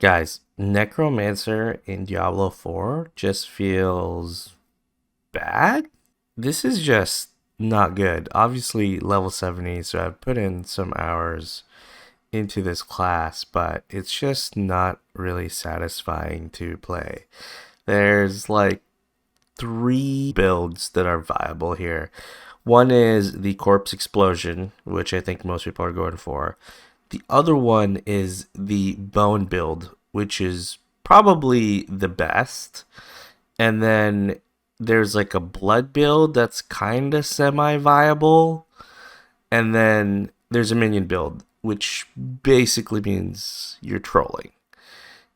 Guys, Necromancer in Diablo 4 just feels bad. This is just not good. Obviously, level 70, so I've put in some hours into this class, but it's just not really satisfying to play. There's like three builds that are viable here. One is the Corpse Explosion, which I think most people are going for. The other one is the Bone build, which is probably the best. And then there's like a Blood build that's kind of semi viable. And then there's a Minion build, which basically means you're trolling.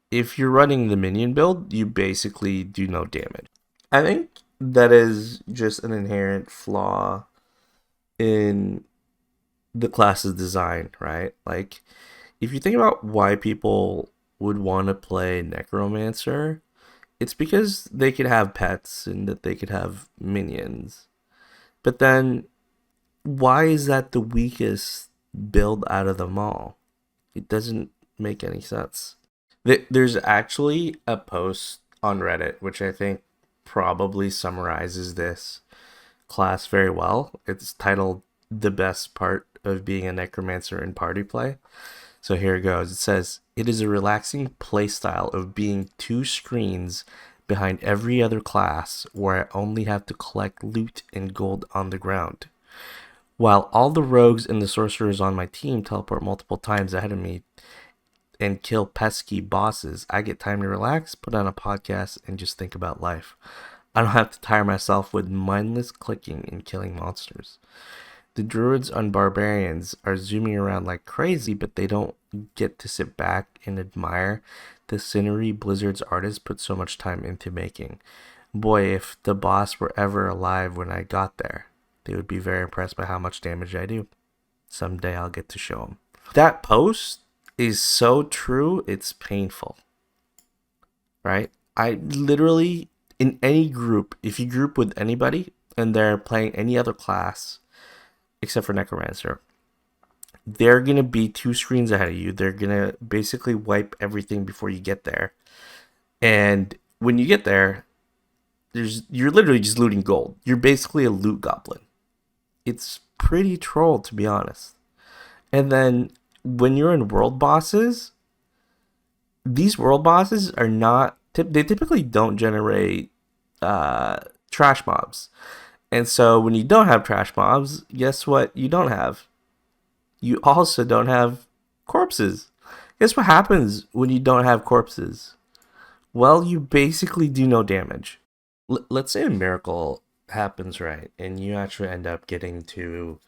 If you're running the Minion build, you basically do no damage. I think that is just an inherent flaw in the class's design, right? Like, if you think about why people would want to play Necromancer, it's because they could have pets and that they could have minions. But then, why is that the weakest build out of them all? It doesn't make any sense. There's actually a post on Reddit, which I think probably summarizes this class very well. It's titled "The Best Part of Being a Necromancer in Party Play." So here it goes. It says, "It is a relaxing playstyle of being two screens behind every other class where I only have to collect loot and gold on the ground. While all the rogues and the sorcerers on my team teleport multiple times ahead of me and kill pesky bosses, I get time to relax, put on a podcast, and just think about life. I don't have to tire myself with mindless clicking and killing monsters. The druids and barbarians are zooming around like crazy, but they don't get to sit back and admire the scenery Blizzard's artists put so much time into making. Boy, if the boss were ever alive when I got there, they would be very impressed by how much damage I do. Someday I'll get to show them." That post is so true, it's painful, right? I literally, in any group, if you group with anybody and they're playing any other class except for Necromancer, they're going to be two screens ahead of you. They're going to basically wipe everything before you get there. And when you get there, you're literally just looting gold. You're basically a loot goblin. It's pretty troll, to be honest. And then when you're in world bosses, these world bosses are not, they typically don't generate trash mobs. And so when you don't have trash mobs, guess what you don't have? You also don't have corpses. Guess what happens when you don't have corpses? Well, you basically do no damage. Let's say a miracle happens, right? And you actually end up getting to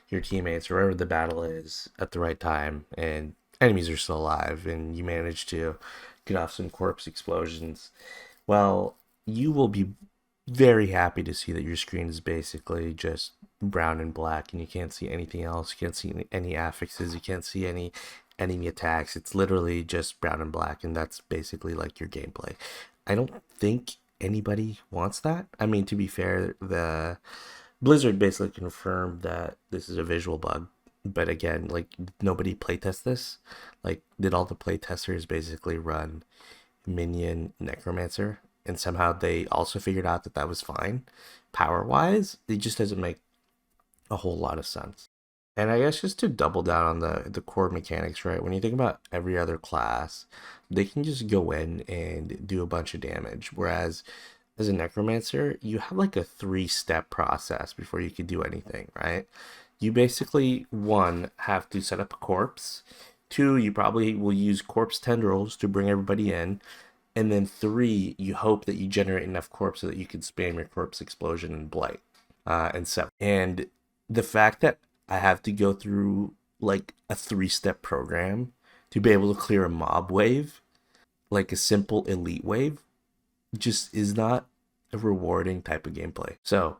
your teammates, wherever the battle is, at the right time, and enemies are still alive, and you manage to get off some corpse explosions. Well, you will be very happy to see that your screen is basically just brown and black and you can't see anything else. You can't see any affixes. You can't see any enemy attacks. It's literally just brown and black, and that's basically like your gameplay. I don't think anybody wants that. I mean, to be fair, the Blizzard basically confirmed that this is a visual bug. But again, like, nobody playtest this. Like, did all the playtesters basically run Minion Necromancer? And somehow they also figured out that that was fine. Power wise, it just doesn't make a whole lot of sense. And I guess just to double down on the core mechanics, right? When you think about every other class, they can just go in and do a bunch of damage. Whereas as a necromancer, you have like a 3-step process before you can do anything, right? You basically, one, have to set up a corpse. Two, you probably will use corpse tendrils to bring everybody in. And then three, you hope that you generate enough corpse so that you can spam your corpse explosion and blight, and seven. And the fact that I have to go through like a 3-step program to be able to clear a mob wave, like a simple elite wave, just is not a rewarding type of gameplay. So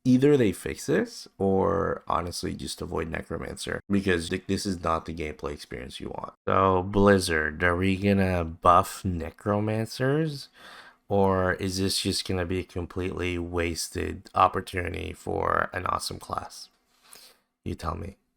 either they fix this or honestly just avoid Necromancer, because this is not the gameplay experience you want. So Blizzard, are we gonna buff Necromancers, or is this just gonna be a completely wasted opportunity for an awesome class? You tell me.